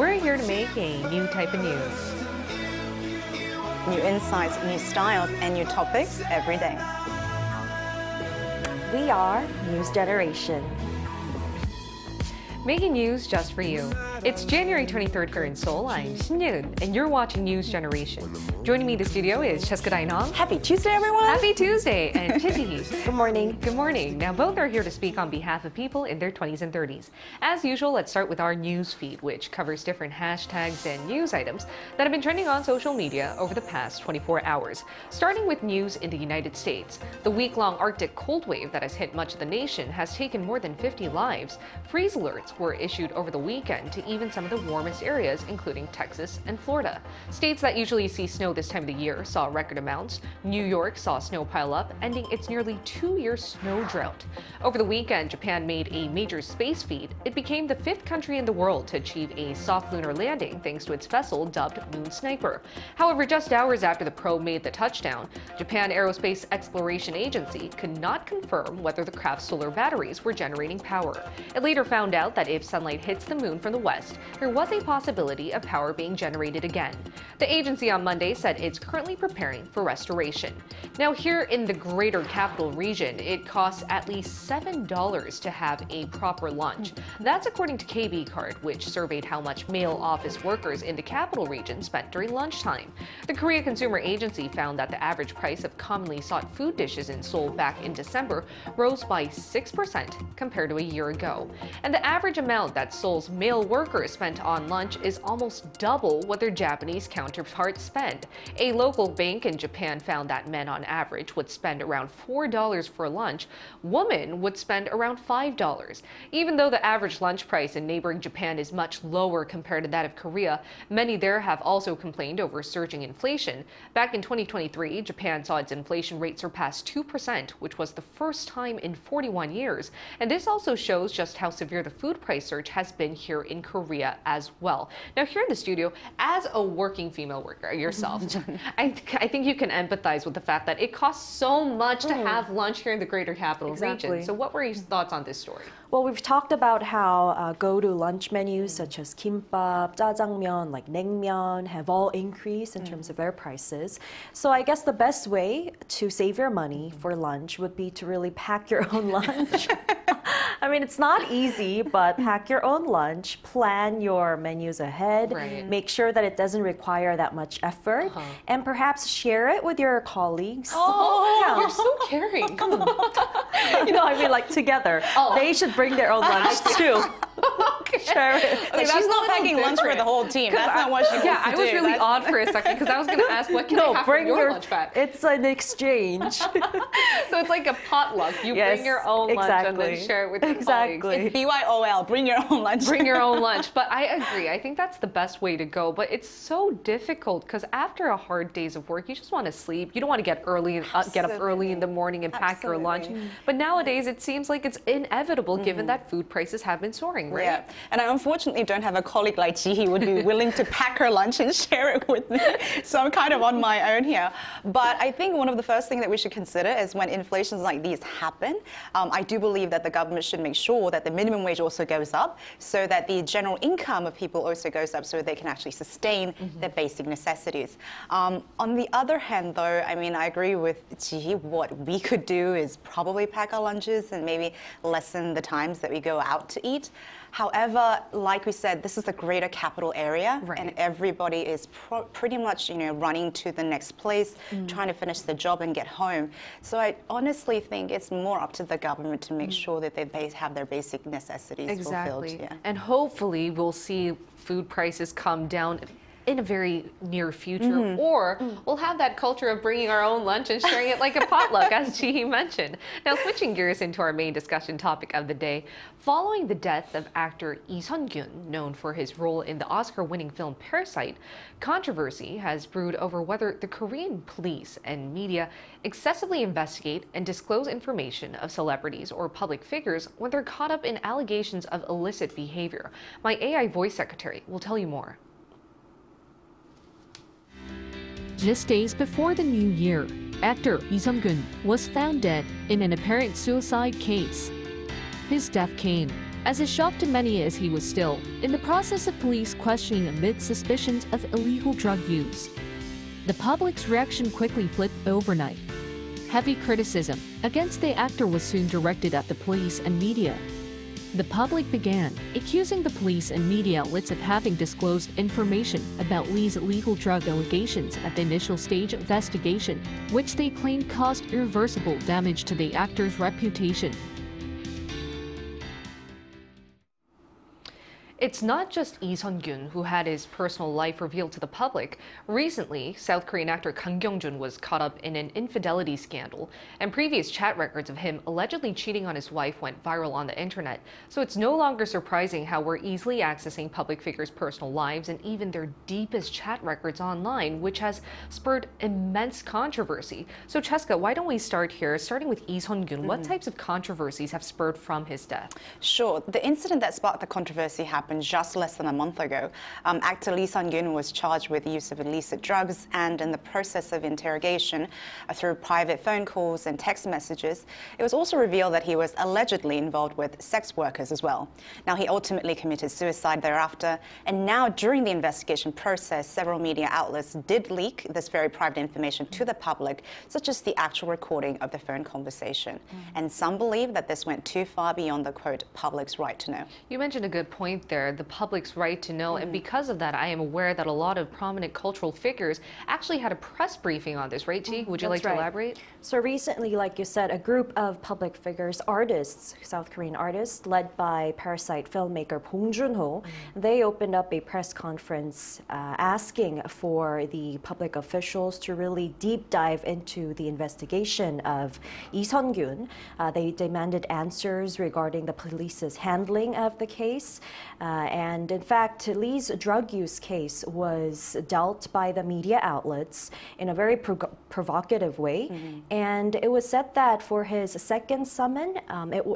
We're here to make a new type of news. New insights, new styles, and new topics every day. We are News Generation. Making news just for you. It's January 23rd here in Seoul. I'm Shin-Yun, and you're watching News Generation. Joining me in the studio is Cheska Dainong. Happy Tuesday, everyone! Happy Tuesday! And Chiji. Good morning. Good morning. Now, both are here to speak on behalf of people in their 20s and 30s. As usual, let's start with our news feed, which covers different hashtags and news items that have been trending on social media over the past 24 hours. Starting with news in the United States. The week-long Arctic cold wave that has hit much of the nation has taken more than 50 lives. Freeze alerts were issued over the weekend to even some of the warmest areas, including Texas and Florida. States that usually see snow this time of the year saw record amounts. New York saw snow pile up, ending its nearly 2-year snow drought. Over the weekend, Japan made a major space feat. It became the 5th country in the world to achieve a soft lunar landing thanks to its vessel dubbed Moon Sniper. However, just hours after the probe made the touchdown, Japan Aerospace Exploration Agency could not confirm whether the craft's solar batteries were generating power. It later found out that if sunlight hits the moon from the west, there was a possibility of power being generated again. The agency on Monday said it's currently preparing for restoration. Now, here in the greater capital region, it costs at least $7 to have a proper lunch. That's according to KB Card, which surveyed how much male office workers in the capital region spent during lunchtime. The Korea Consumer Agency found that the average price of commonly sought food dishes in Seoul back in December rose by 6% compared to a year ago. And the average amount that Seoul's male workers spent on lunch is almost double what their Japanese counterparts spend. A local bank in Japan found that men on average would spend around $4 for lunch. Women would spend around $5. Even though the average lunch price in neighboring Japan is much lower compared to that of Korea, many there have also complained over surging inflation. Back in 2023, Japan saw its inflation rate surpass 2%, which was the first time in 41 years. And this also shows just how severe the food price surge has been here in Korea as well. Now, here in the studio, as a working female worker yourself, I think you can empathize with the fact that it costs so much to have lunch here in the greater capital region. So what were your thoughts on this story? Well, we've talked about how go-to lunch menus such as kimbap, jjajangmyeon, like naengmyeon have all increased in terms of their prices. So I guess the best way to save your money for lunch would be to really pack your own lunch. I mean, it's not easy, but pack your own lunch, plan your menus ahead, make sure that it doesn't require that much effort, and perhaps share it with your colleagues. Oh, you're so caring. You know, I mean, like together. They should bring their own lunch too. Share it. Like, she's not packing lunch for the whole team. That's not what she wants to do. Yeah, I was really odd for a second because I was going to ask, what can I have from your lunch bag? It's an exchange. So it's like a potluck. You bring your own lunch and then share it with your colleagues. It's BYOL, bring your own lunch. Bring your own lunch. But I agree. I think that's the best way to go. But it's so difficult because after a hard days of work, you just want to sleep. You don't want to get up early in the morning and pack your lunch. But nowadays, it seems like it's inevitable given that food prices have been soaring, right? Yeah. And I unfortunately don't have a colleague like Ji who would be willing to pack her lunch and share it with me. So I'm kind of on my own here. But I think one of the first things that we should consider is when inflations like these happen, I do believe that the government should make sure that the minimum wage also goes up so that the general income of people also goes up so they can actually sustain their basic necessities. On the other hand, though, I mean, I agree with Ji. What we could do is probably pack our lunches and maybe lessen the times that we go out to eat. However, like we said, this is the greater capital area, and everybody is pretty much, you know, running to the next place, trying to finish the job and get home. So I honestly think it's more up to the government to make sure that they have their basic necessities fulfilled. Yeah. And hopefully we'll see food prices come down in a very near future, or we'll have that culture of bringing our own lunch and sharing it like a potluck, as Ji mentioned. Now, switching gears into our main discussion topic of the day, following the death of actor LeeSunkyun, known for his role in the Oscar-winning film Parasite, controversy has brewed over whether the Korean police and media excessively investigate and disclose information of celebrities or public figures when they're caught up in allegations of illicit behavior. My AI voice secretary will tell you more. Just days before the new year, actor LeeSunkyun was found dead in an apparent suicide case. His death came as a shock to many as he was still in the process of police questioning amid suspicions of illegal drug use. The public's reaction quickly flipped overnight. Heavy criticism against the actor was soon directed at the police and media. The public began accusing the police and media outlets of having disclosed information about Lee's illegal drug allegations at the initial stage investigation, which they claimed caused irreversible damage to the actor's reputation. It's not just LeeSunkyun who had his personal life revealed to the public. Recently, South Korean actor KangKyungJun was caught up in an infidelity scandal, and previous chat records of him allegedly cheating on his wife went viral on the internet. So it's no longer surprising how we're easily accessing public figures' personal lives and even their deepest chat records online, which has spurred immense controversy. So Cheska, why don't we start here, starting with LeeSunkyun? What types of controversies have spurred from his death? Sure. The incident that sparked the controversy happened just less than a month ago. Actor LeeSunkyun was charged with use of illicit drugs, and in the process of interrogation through private phone calls and text messages, it was also revealed that he was allegedly involved with sex workers as well. Now, he ultimately committed suicide thereafter, and now during the investigation process, several media outlets did leak this very private information to the public, such as the actual recording of the phone conversation. And some believe that this went too far beyond the, quote, public's right to know. You mentioned a good point there, the public's right to know, and because of that, I am aware that a lot of prominent cultural figures actually had a press briefing on this, right, Ji? Would you like to elaborate? So recently, like you said, a group of public figures, artists, South Korean artists, led by Parasite filmmaker Bong Joon-ho, they opened up a press conference asking for the public officials to really deep dive into the investigation of LeeSunkyun. They demanded answers regarding the police's handling of the case. And in fact, Lee's drug use case was dealt by the media outlets in a very provocative way. And it was said that for his second summon,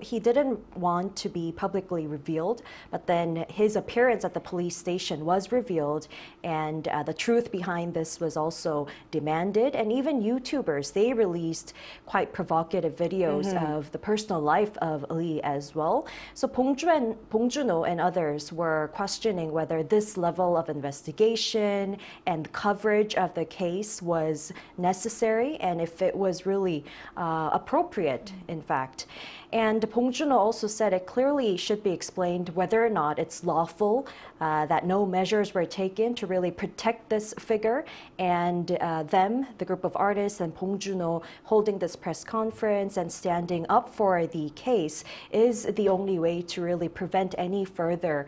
he didn't want to be publicly revealed, but then his appearance at the police station was revealed, and the truth behind this was also demanded. And even YouTubers, they released quite provocative videos of the personal life of Lee as well. So Bong Joon-ho and others were questioning whether this level of investigation and coverage of the case was necessary and if it was really appropriate, in fact. And Bong Joon-ho also said it clearly should be explained whether or not it's lawful, that no measures were taken to really protect this figure, and the group of artists, and Bong Joon-ho holding this press conference and standing up for the case is the only way to really prevent any further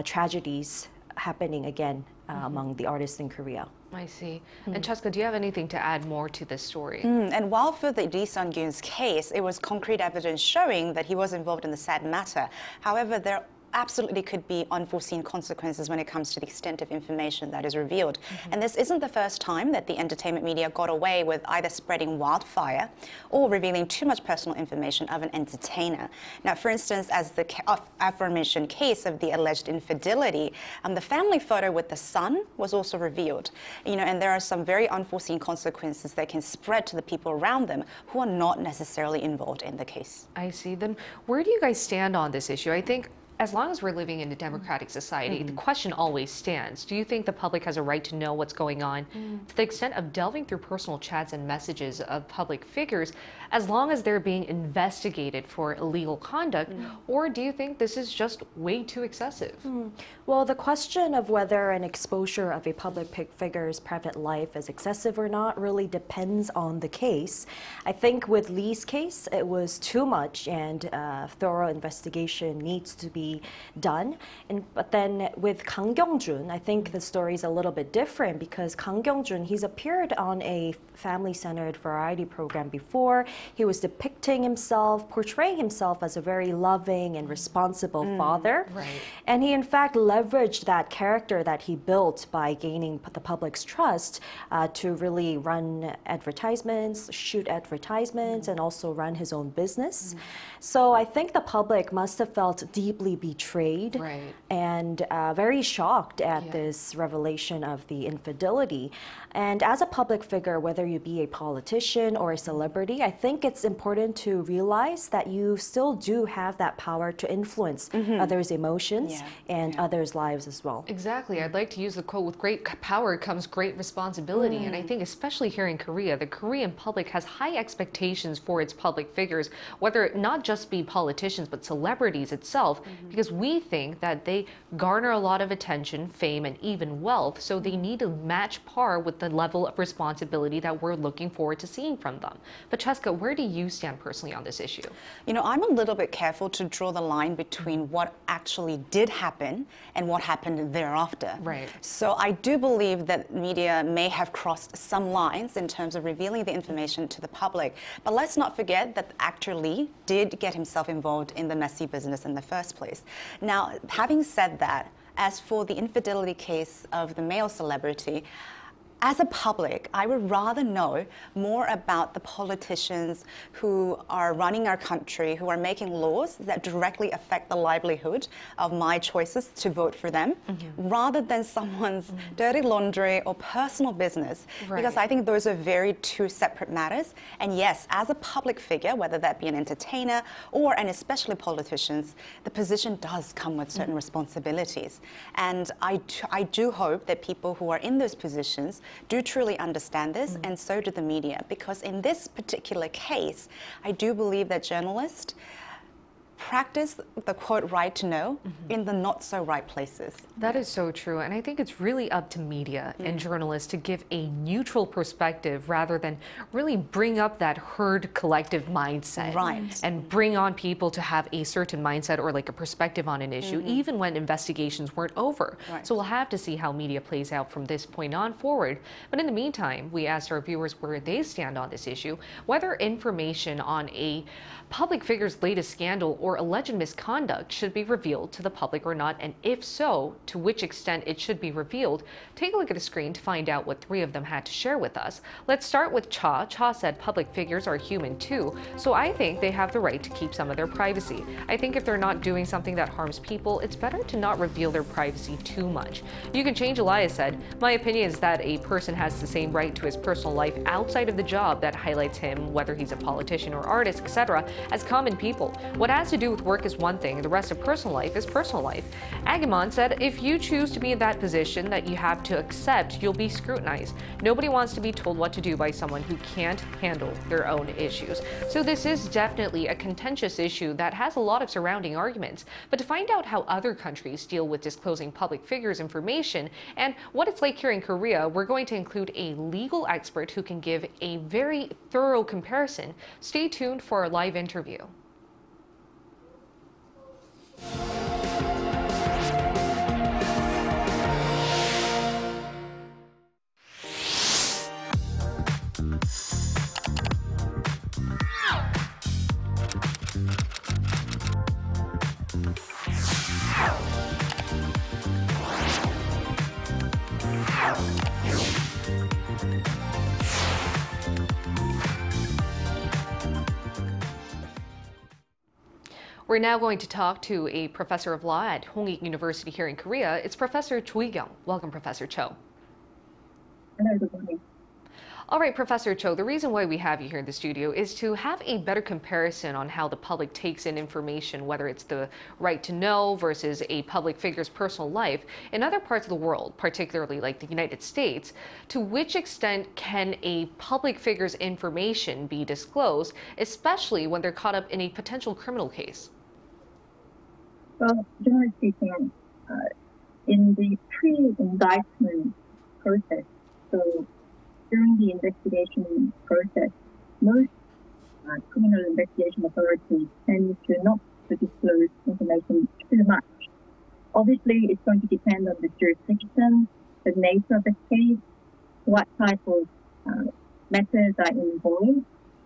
tragedies happening again among the artists in Korea. I see. And Cheska, do you have anything to add more to this story? And while for the LeeSunkyun's case, it was concrete evidence showing that he was involved in the sad matter. However, there absolutely could be unforeseen consequences when it comes to the extent of information that is revealed. And this isn't the first time that the entertainment media got away with either spreading wildfire or revealing too much personal information of an entertainer. Now, for instance, as the aforementioned case of the alleged infidelity, the family photo with the son was also revealed. And there are some very unforeseen consequences that can spread to the people around them who are not necessarily involved in the case. I see. Then where do you guys stand on this issue? I think as long as we're living in a democratic society, the question always stands. Do you think the public has a right to know what's going on to the extent of delving through personal chats and messages of public figures as long as they're being investigated for illegal conduct? Or do you think this is just way too excessive? Well, the question of whether an exposure of a public figure's private life is excessive or not really depends on the case. I think with Lee's case, it was too much, and thorough investigation needs to be done. But then with KangKyungJun, I think the story is a little bit different, because KangKyungJun, he's appeared on a family-centered variety program before. He was depicting himself, portraying himself as a very loving and responsible father. Right. And he, in fact, leveraged that character that he built by gaining the public's trust to really run advertisements, shoot advertisements, and also run his own business. So I think the public must have felt deeply deeply betrayed and very shocked at this revelation of the infidelity. And as a public figure, whether you be a politician or a celebrity, I think it's important to realize that you still do have that power to influence others' emotions and others' lives as well. Exactly. I'd like to use the quote, with great power comes great responsibility. And I think especially here in Korea, the Korean public has high expectations for its public figures, whether it not just be politicians, but celebrities itself, because we think that they garner a lot of attention, fame, and even wealth. So they need to match par with the level of responsibility that we're looking forward to seeing from them. But Cheska, where do you stand personally on this issue? You know, I'm a little bit careful to draw the line between what actually did happen and what happened thereafter. Right. So I do believe that media may have crossed some lines in terms of revealing the information to the public. But let's not forget that actor Lee did get himself involved in the messy business in the first place. Now, having said that, as for the infidelity case of the male celebrity, as a public, I would rather know more about the politicians who are running our country, who are making laws that directly affect the livelihood of my choices to vote for them, rather than someone's dirty laundry or personal business. Because I think those are two separate matters. And yes, as a public figure, whether that be an entertainer and especially politicians, the position does come with certain responsibilities. And I do hope that people who are in those positions do truly understand this, and so do the media, because in this particular case, I do believe that journalists practice the quote right to know in the not so right places. That is so true. And I think it's really up to media and journalists to give a neutral perspective rather than really bring up that herd collective mindset. Right. And bring on people to have a certain mindset or like a perspective on an issue, even when investigations weren't over. Right. So we'll have to see how media plays out from this point on forward. But in the meantime, we asked our viewers where they stand on this issue, whether information on a public figure's latest scandal or alleged misconduct should be revealed to the public or not, and if so, to which extent it should be revealed. Take a look at the screen to find out what 3 of them had to share with us. Let's start with Cha. Cha said public figures are human too, so I think they have the right to keep some of their privacy. I think if they're not doing something that harms people, it's better to not reveal their privacy too much. You Can Change Elias said, my opinion is that a person has the same right to his personal life outside of the job that highlights him, whether he's a politician or artist, etc., as common people. What has to do with work is one thing, the rest of personal life is personal life. Agamon said, if you choose to be in that position that you have to accept, you'll be scrutinized. Nobody wants to be told what to do by someone who can't handle their own issues. So this is definitely a contentious issue that has a lot of surrounding arguments. But to find out how other countries deal with disclosing public figures' information and what it's like here in Korea, we're going to include a legal expert who can give a very thorough comparison. Stay tuned for our live interview. We're now going to talk to a professor of law at Hongik University here in Korea. It's Professor Cho. Welcome, Professor Cho. Hello, good morning. All right, Professor Cho, the reason why we have you here in the studio is to have a better comparison on how the public takes in information, whether it's the right to know versus a public figure's personal life. In other parts of the world, particularly like the United States, to which extent can a public figure's information be disclosed, especially when they're caught up in a potential criminal case? Well, generally speaking, in the pre-indictment process, so during the investigation process, most criminal investigation authorities tend to not to disclose information too much. Obviously, it's going to depend on the jurisdiction, the nature of the case, what type of matters are involved,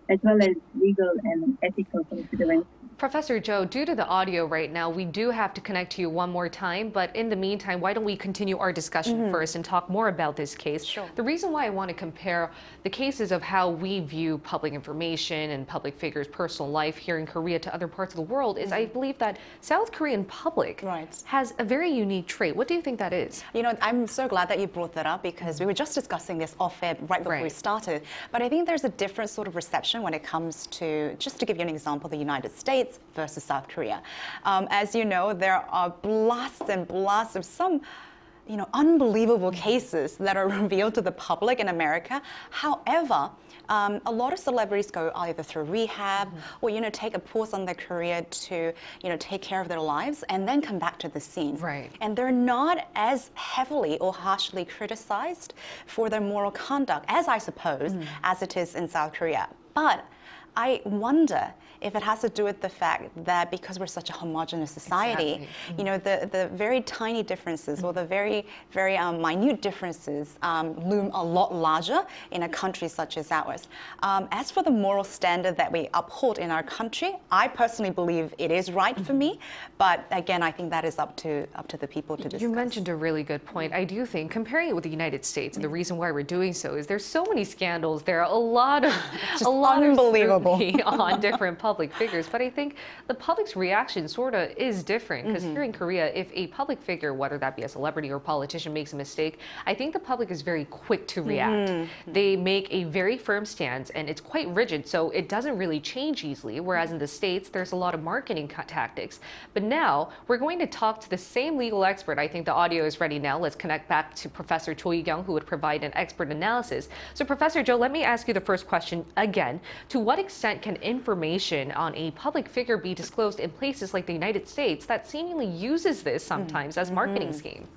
as well as legal and ethical considerations. Professor Jo, due to the audio right now, we do have to connect to you one more time. But in the meantime, why don't we continue our discussion first and talk more about this case? Sure. The reason why I want to compare the cases of how we view public information and public figures' personal life here in Korea to other parts of the world is I believe that South Korean public has a very unique trait. What do you think that is? You know, I'm so glad that you brought that up because we were just discussing this off-air right before we started. But I think there's a different sort of reception when it comes to, just to give you an example, the United States versus South Korea. As you know, there are blasts and blasts of some unbelievable cases that are revealed to the public in America. However, a lot of celebrities go either through rehab or, take a pause on their career to, take care of their lives and then come back to the scene. Right. And they're not as heavily or harshly criticized for their moral conduct, as I suppose, as it is in South Korea. But I wonder if it has to do with the fact that because we're such a homogenous society, the very tiny differences or the very, very minute differences loom a lot larger in a country such as ours. As for the moral standard that we uphold in our country, I personally believe it is right for me, but again, I think that is up to the people to discuss. You mentioned a really good point. I do think comparing it with the United States, and the reason why we're doing so is there's so many scandals. There are a lot of unbelievable on different public figures, but I think the public's reaction sort of is different because here in Korea, if a public figure, whether that be a celebrity or a politician, makes a mistake, I think the public is very quick to react. They make a very firm stance and it's quite rigid, so it doesn't really change easily, whereas in the States, there's a lot of marketing tactics. But now, we're going to talk to the same legal expert. I think the audio is ready now. Let's connect back to Professor Cho Young, who would provide an expert analysis. So Professor Jo, let me ask you the first question again. To what extent can information on a public figure be disclosed in places like the United States that seemingly uses this sometimes as marketing scheme?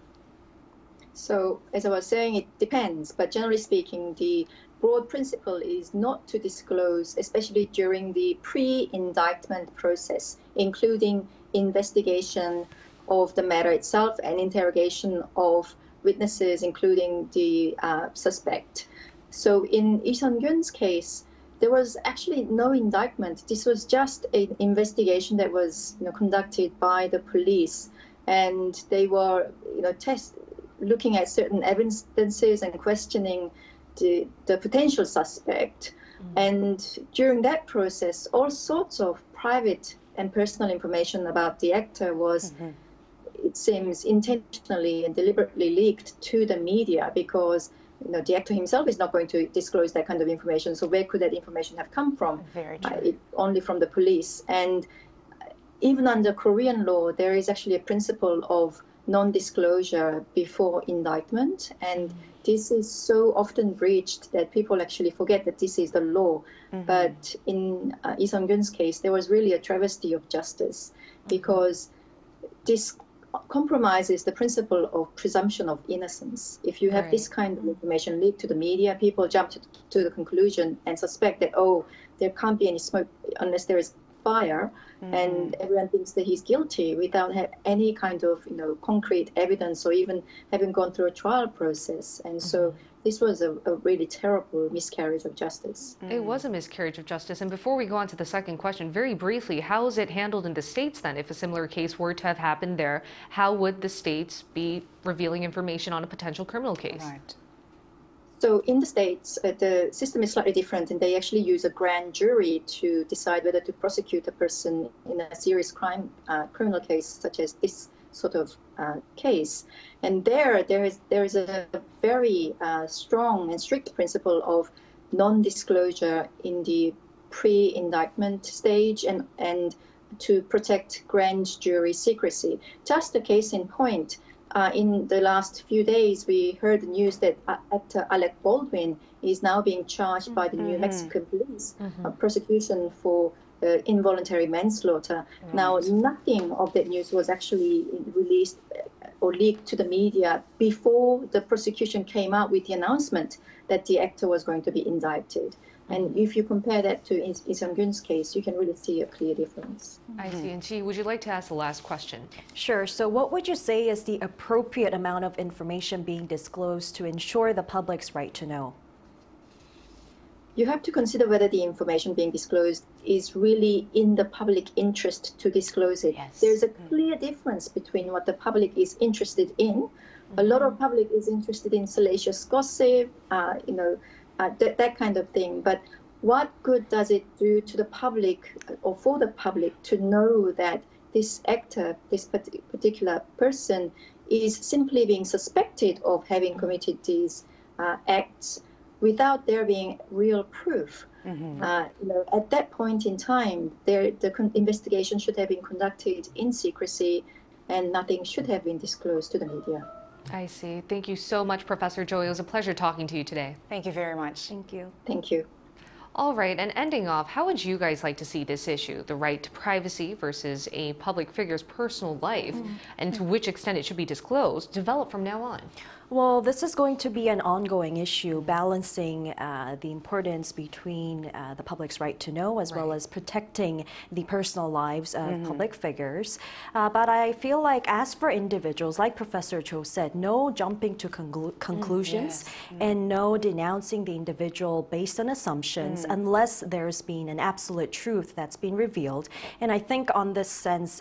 So, as I was saying, it depends. But generally speaking, the broad principle is not to disclose, especially during the pre-indictment process, including investigation of the matter itself and interrogation of witnesses, including the suspect. So in LeeSunkyun's case, there was actually no indictment. This was just an investigation that was conducted by the police, and they were looking at certain evidences and questioning the potential suspect. And during that process, all sorts of private and personal information about the actor was, it seems, intentionally and deliberately leaked to the media because the actor himself is not going to disclose that kind of information. So where could that information have come from? Very true. Only from the police. And even under Korean law, there is actually a principle of non-disclosure before indictment. And this is so often breached that people actually forget that this is the law. But in LeeSunkyun's case, there was really a travesty of justice because this compromises the principle of presumption of innocence. If you have this kind of information leaked to the media, people jump to the conclusion and suspect that, oh, there can't be any smoke unless there is fire, and everyone thinks that he's guilty without any kind of concrete evidence or even having gone through a trial process. And so this was a really terrible miscarriage of justice. It was a miscarriage of justice. And before we go on to the second question, very briefly, how is it handled in the States then? If a similar case were to have happened there, how would the States be revealing information on a potential criminal case? Right. So in the States, the system is slightly different, and they actually use a grand jury to decide whether to prosecute a person in a serious criminal case, such as this sort of case. And there is a very strong and strict principle of non-disclosure in the pre-indictment stage and to protect grand jury secrecy. Just a case in point. In the last few days, we heard the news that actor Alec Baldwin is now being charged by the New Mexican police, prosecution for involuntary manslaughter. Now, nothing of that news was actually released or leaked to the media before the prosecution came out with the announcement that the actor was going to be indicted. And if you compare that to LeeSunkyun's case, you can really see a clear difference. I see. And Chi, would you like to ask the last question? Sure. So what would you say is the appropriate amount of information being disclosed to ensure the public's right to know? you have to consider whether the information being disclosed is really in the public interest to disclose it. Yes. There's a clear difference between what the public is interested in. A lot of public is interested in salacious gossip, that kind of thing. But what good does it do to the public or for the public to know that this actor, this particular person, is simply being suspected of having committed these acts without there being real proof? At that point in time, the investigation should have been conducted in secrecy, and nothing should have been disclosed to the media. I see. Thank you so much, Professor Choi. It was a pleasure talking to you today. Thank you very much. Thank you. Thank you. All right, and ending off, how would you guys like to see this issue, the right to privacy versus a public figure's personal life, and to which extent it should be disclosed, develop from now on? Well, this is going to be an ongoing issue, balancing the importance between the public's right to know as well as protecting the personal lives of public figures. But I feel like as for individuals, like Professor Cho said, no jumping to conclusions and no denouncing the individual based on assumptions unless there's been an absolute truth that's been revealed. And I think in this sense,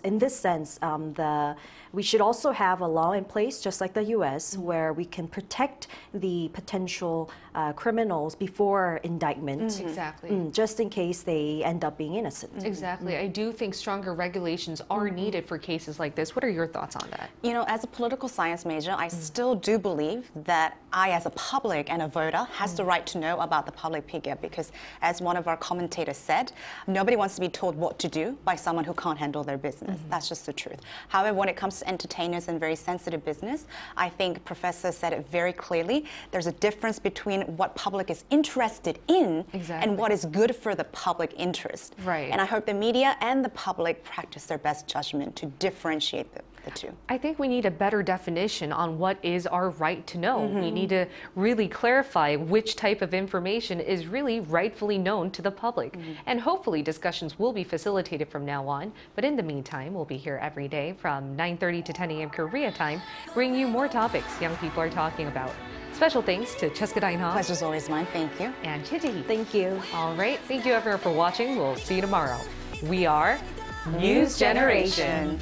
we should also have a law in place, just like the US, where we can protect the potential criminals before indictment. Exactly. Just in case they end up being innocent. Exactly. I do think stronger regulations are needed for cases like this. What are your thoughts on that? You know, as a political science major, I still do believe that I, as a public and a voter, has the right to know about the public figure because, as one of our commentators said, nobody wants to be told what to do by someone who can't handle their business. That's just the truth. However, when it comes to entertainers and very sensitive business, I think Professor said it very clearly. There's a difference between what public is interested in and what is good for the public interest. Right. And I hope the media and the public practice their best judgment to differentiate the two. I think we need a better definition on what is our right to know. We need to really clarify which type of information is really rightfully known to the public. And hopefully discussions will be facilitated from now on. But in the meantime, we'll be here every day from 9:30 to 10 a.m. Korea time, bringing you more topics young people are talking about. Special thanks to Cheska Dainha. Pleasure's always mine. Thank you. And Chiji. Thank you. All right. Thank you everyone for watching. We'll see you tomorrow. We are News Generation.